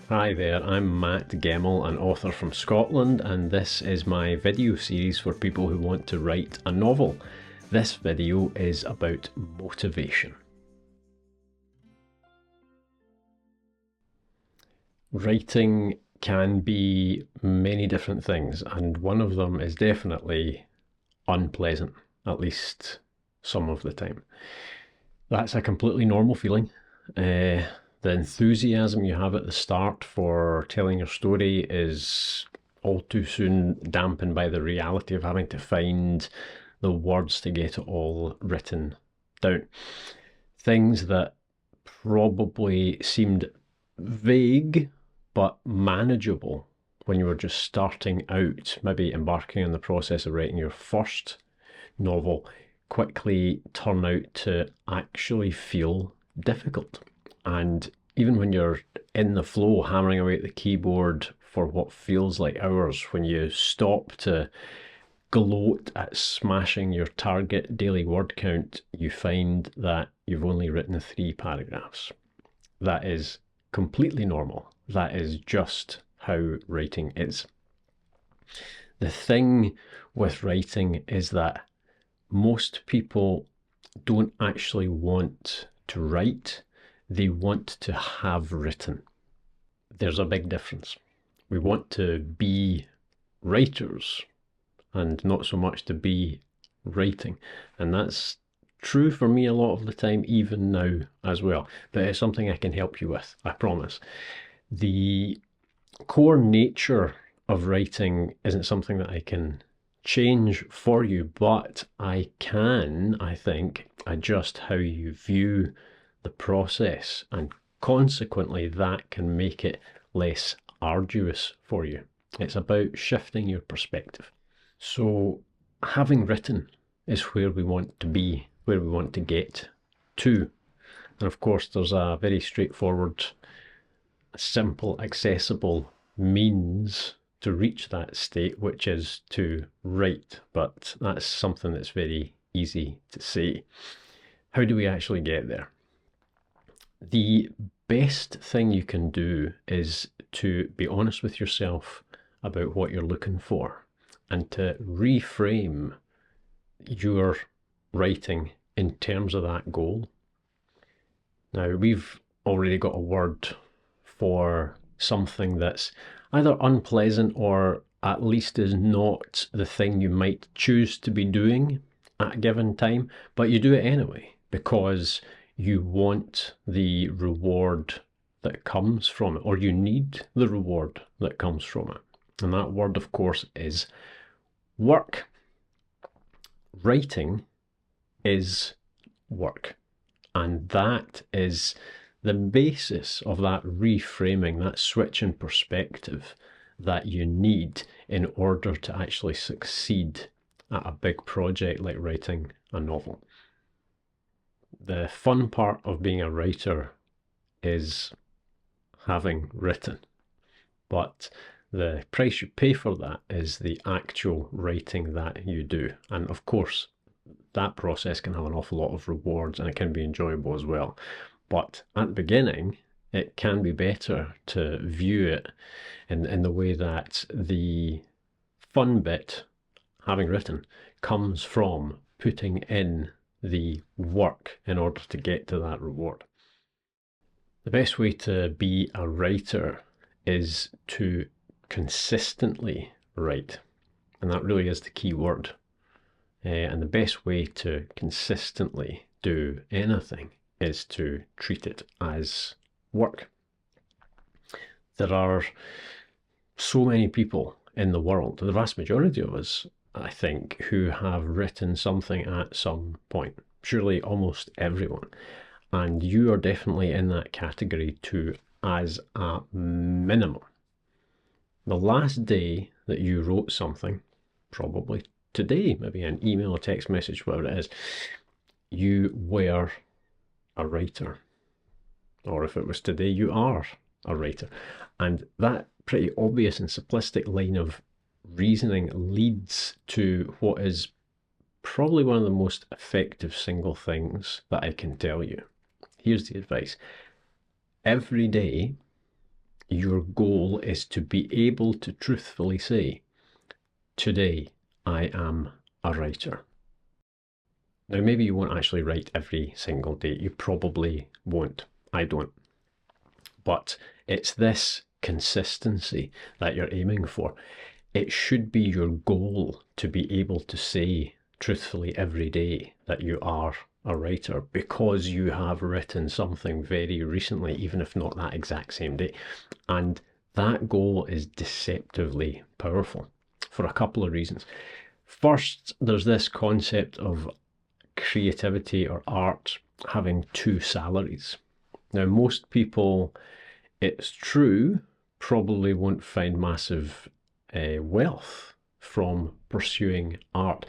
Hi there, I'm Matt Gemmell, an author from Scotland, and this is my video series for people who want to write a novel. This video is about motivation. Writing can be many different things, and one of them is definitely unpleasant, at least some of the time. That's a completely normal feeling. The enthusiasm you have at the start for telling your story is all too soon dampened by the reality of having to find the words to get it all written down. Things that probably seemed vague but manageable when you were just starting out, maybe embarking on the process of writing your first novel, quickly turn out to actually feel difficult. And even when you're in the flow, hammering away at the keyboard for what feels like hours, when you stop to gloat at smashing your target daily word count, you find that you've only written 3 paragraphs. That is completely normal. That is just how writing is. The thing with writing is that most people don't actually want to write, they want to have written. There's a big difference. We want to be writers and not so much to be writing. And that's true for me a lot of the time, even now as well. But it's something I can help you with, I promise. The core nature of writing isn't something that I can change for you, but I can, I think, adjust how you view the process, and consequently that can make it less arduous for you. It's about shifting your perspective. So having written is where we want to be, where we want to get to. And of course there's a very straightforward, simple, accessible means to reach that state, which is to write, but that's something that's very easy to say. How do we actually get there? The best thing you can do is to be honest with yourself about what you're looking for and to reframe your writing in terms of that goal. Now, we've already got a word for something that's either unpleasant or at least is not the thing you might choose to be doing at a given time, but you do it anyway because you want the reward that comes from it, or you need the reward that comes from it. And that word, of course, is work. Writing is work. And that is the basis of that reframing, that switch in perspective that you need in order to actually succeed at a big project like writing a novel. The fun part of being a writer is having written, but the price you pay for that is the actual writing that you do. And of course, that process can have an awful lot of rewards and it can be enjoyable as well. But at the beginning, it can be better to view it in the way that the fun bit, having written, comes from putting in the work in order to get to that reward. The best way to be a writer is to consistently write. And that really is the key word. And the best way to consistently do anything is to treat it as work. There are so many people in the world, the vast majority of us, I think, who have written something at some point. Surely almost everyone. And you are definitely in that category too, as a minimum. The last day that you wrote something, probably today, maybe an email, a text message, whatever it is, you were a writer. Or if it was today, you are a writer. And that pretty obvious and simplistic line of reasoning leads to what is probably one of the most effective single things that I can tell you. Here's the advice. Every day your goal is to be able to truthfully say, today I am a writer. Now, maybe you won't actually write every single day. You probably won't. I don't. But it's this consistency that you're aiming for. It should be your goal to be able to say truthfully every day that you are a writer, because you have written something very recently, even if not that exact same day. And that goal is deceptively powerful for a couple of reasons. First, there's this concept of creativity or art having two salaries. Now, most people, it's true, probably won't find massive wealth from pursuing art,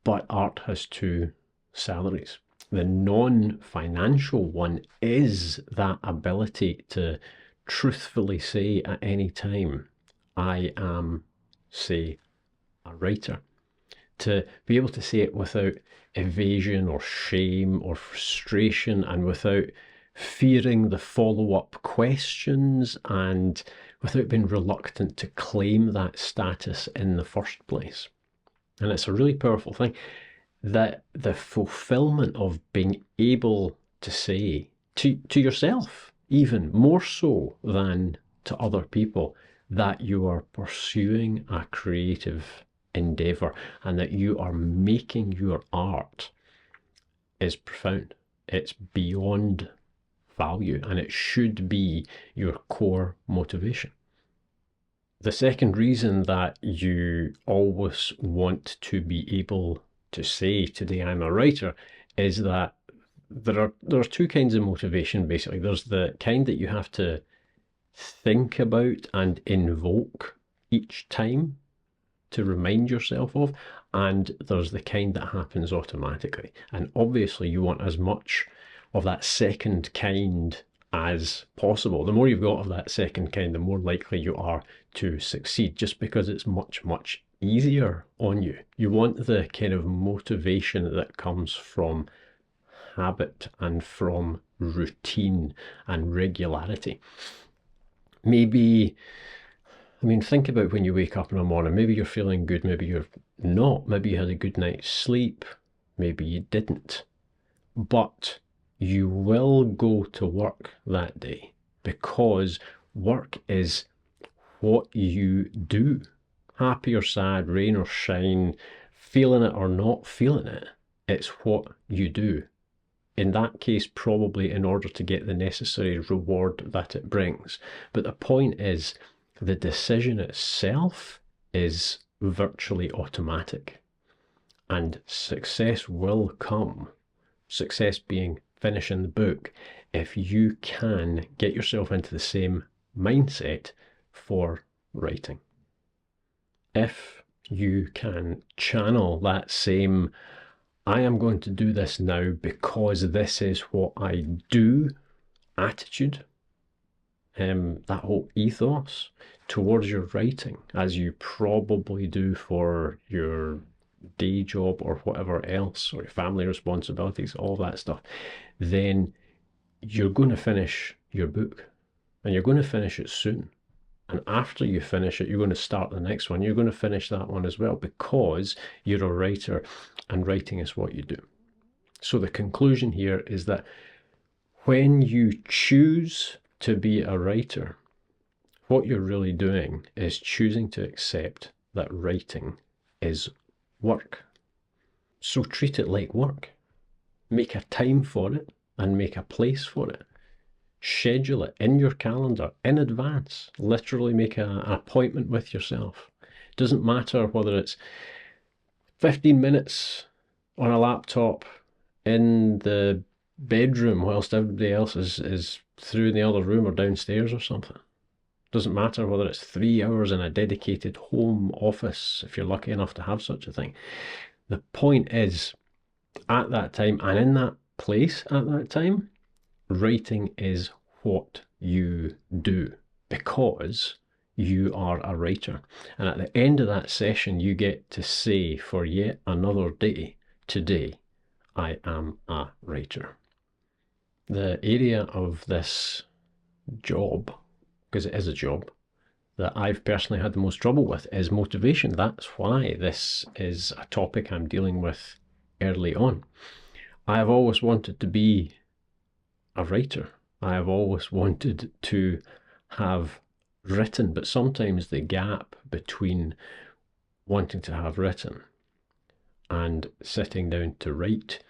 but art has two salaries. The non-financial one is that ability to truthfully say at any time, I am, say, a writer. To be able to say it without evasion or shame or frustration, and without fearing the follow-up questions, and without being reluctant to claim that status in the first place. And it's a really powerful thing, that the fulfillment of being able to say to yourself, even more so than to other people, that you are pursuing a creative endeavor and that you are making your art, is profound. It's beyond value, and it should be your core motivation. The second reason that you always want to be able to say, today I'm a writer, is that there are two kinds of motivation, basically. There's the kind that you have to think about and invoke each time to remind yourself of, and there's the kind that happens automatically. And obviously you want as much of that second kind as possible. The more you've got of that second kind, the more likely you are to succeed, just because it's much, much easier on you. You want the kind of motivation that comes from habit and from routine and regularity. Maybe, I mean, think about when you wake up in the morning. Maybe you're feeling good, maybe you're not. Maybe you had a good night's sleep, maybe you didn't. But you will go to work that day, because work is what you do. Happy or sad, rain or shine, feeling it or not feeling it, it's what you do. In that case, probably in order to get the necessary reward that it brings. But the point is, the decision itself is virtually automatic, and success will come, success being finishing the book, if you can get yourself into the same mindset for writing. If you can channel that same, I am going to do this now because this is what I do attitude, that whole ethos towards your writing, as you probably do for your day job or whatever else, or your family responsibilities, all that stuff, then you're going to finish your book, and you're going to finish it soon. And after you finish it, you're going to start the next one. You're going to finish that one as well, because you're a writer and writing is what you do. So the conclusion here is that when you choose to be a writer, what you're really doing is choosing to accept that writing is work. So treat it like work. Make a time for it and make a place for it. Schedule it in your calendar in advance. Literally make an appointment with yourself. It doesn't matter whether it's 15 minutes on a laptop in the bedroom whilst everybody else is through in the other room or downstairs or something. It doesn't matter whether it's 3 hours in a dedicated home office, if you're lucky enough to have such a thing. The point is, at that time and in that place at that time, writing is what you do, because you are a writer. And at the end of that session, you get to say for yet another day, today, I am a writer. The area of this job because it is a job, that I've personally had the most trouble with is motivation. That's why this is a topic I'm dealing with early on. I have always wanted to be a writer. I have always wanted to have written, but sometimes the gap between wanting to have written and sitting down to write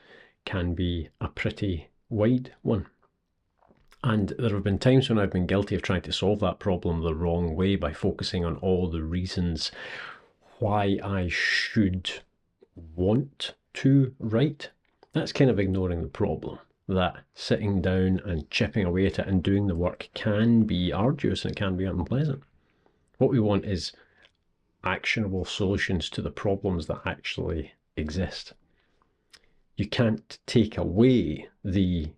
can be a pretty wide one. And there have been times when I've been guilty of trying to solve that problem the wrong way by focusing on all the reasons why I should want to write. That's kind of ignoring the problem, that sitting down and chipping away at it and doing the work can be arduous and it can be unpleasant. What we want is actionable solutions to the problems that actually exist. You can't take away the,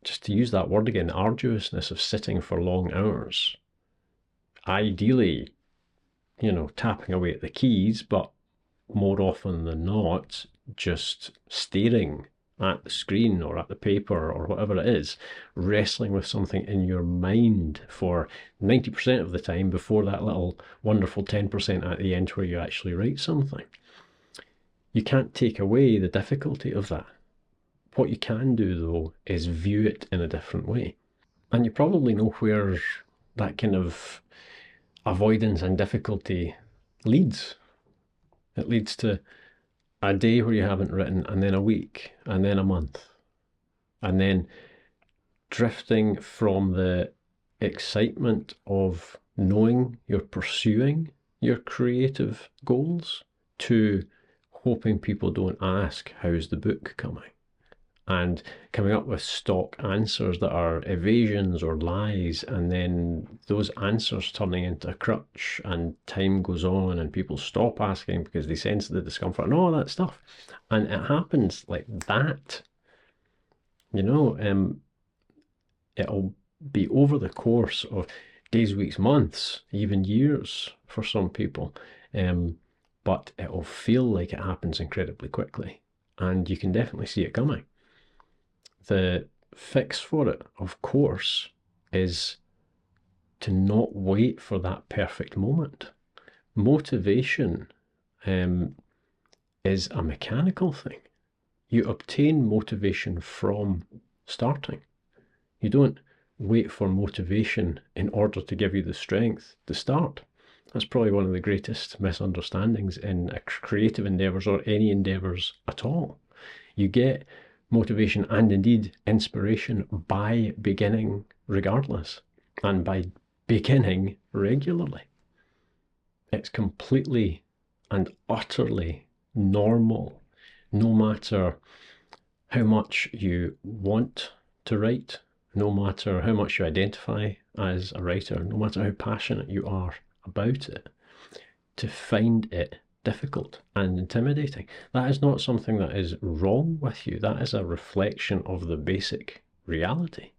just to use that word again, the arduousness of sitting for long hours. Ideally, tapping away at the keys, but more often than not, just staring at the screen or at the paper or whatever it is, wrestling with something in your mind for 90% of the time before that little wonderful 10% at the end where you actually write something. You can't take away the difficulty of that. What you can do, though, is view it in a different way. And you probably know where that kind of avoidance and difficulty leads. It leads to a day where you haven't written, and then a week, and then a month, and then drifting from the excitement of knowing you're pursuing your creative goals to hoping people don't ask, how's the book coming? And coming up with stock answers that are evasions or lies, and then those answers turning into a crutch, and time goes on and people stop asking because they sense the discomfort and all that stuff. And it happens like that. It'll be over the course of days, weeks, months, even years for some people. But it'll feel like it happens incredibly quickly, and you can definitely see it coming. The fix for it, of course, is to not wait for that perfect moment. Motivation is a mechanical thing. You obtain motivation from starting. You don't wait for motivation in order to give you the strength to start. That's probably one of the greatest misunderstandings in creative endeavours or any endeavours at all. You get motivation and indeed inspiration by beginning regardless, and by beginning regularly. It's completely and utterly normal, no matter how much you want to write, no matter how much you identify as a writer, no matter how passionate you are about it, to find it difficult and intimidating. That is not something that is wrong with you. That is a reflection of the basic reality.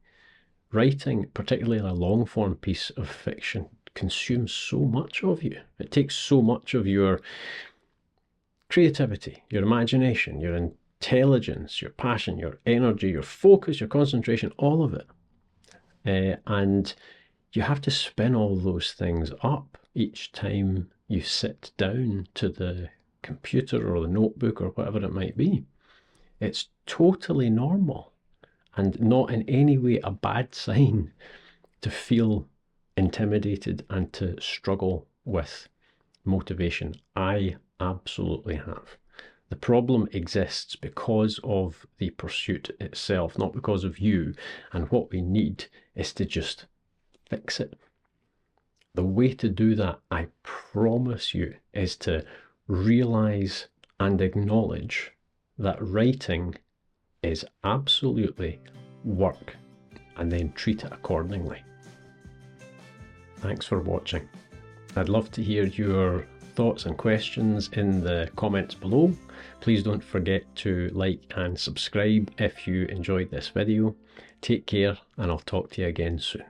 Writing, particularly a long form piece of fiction, consumes so much of you. It takes so much of your creativity, your imagination, your intelligence, your passion, your energy, your focus, your concentration, all of it. And you have to spin all those things up each time you sit down to the computer or the notebook or whatever it might be. It's totally normal and not in any way a bad sign to feel intimidated and to struggle with motivation. I absolutely have. The problem exists because of the pursuit itself, not because of you. And what we need is to just fix it. The way to do that, I promise you, is to realize and acknowledge that writing is absolutely work, and then treat it accordingly. Thanks for watching. I'd love to hear your thoughts and questions in the comments below. Please don't forget to like and subscribe if you enjoyed this video. Take care, and I'll talk to you again soon.